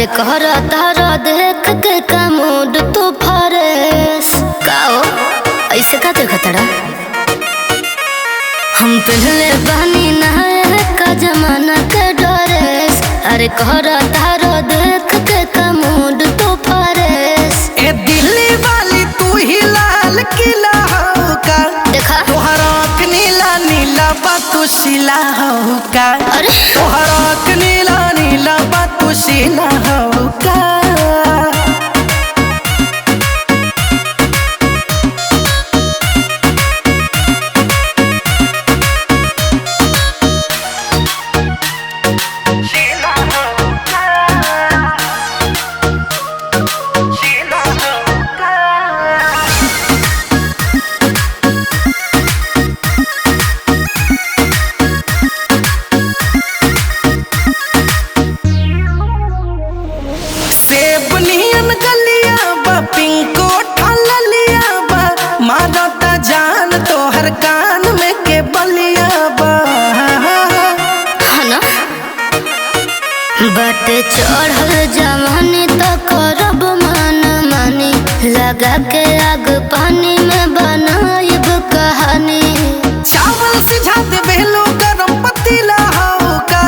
अरे कहर तारा देख के का मूड तू फरेस का हो ऐसे का देखतड़ा हम पहले बहनी नहाए का जमाना के ड्रेस। अरे कहर तारा देख के का मूड तू फरेस। ए दिल्ली वाली तू ही लाल किला हो का देखा तोहरा आँख नीला नीला बा तू शिला हो का। अरे तोहरा आँख नीला नीला बा तू शिला हो का। सेबनियन गलिया बा पिंको ठाला लिया बा मारता जान तोहर कान में के बलिया बा। हाँ ना बट चढ़ल जवानी तो करब मन मानी लगा के आग पानी में बनाइब कहानी। चावल सिझा दे बेलो गरम पतीला हो का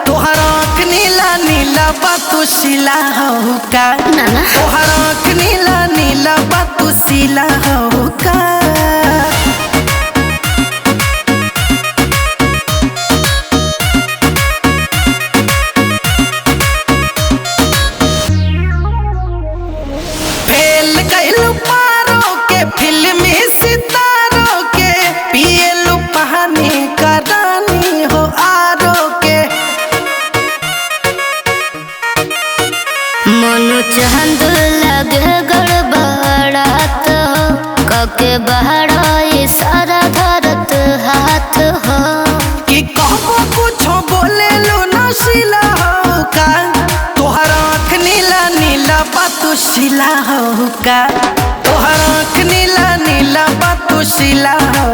तोहर आँख नीला नीला बा तू शिला हो का। नाना तोहर आँख नीला नीला बा तू शिला हो का। फेल गइलू पारो के फिल्मी सितारों के पियलू पानी का रानी हो आरो के। मनु चांद लगे गड़बड़ात हो कके बहरा सारा धरत हाथ हो। कि कहबो कुछो बोले लो नशीला हो का तोहर आँख नीला नीला बा तू शिला हो का। तोहर आँख नीला नीला बा तू शिला हो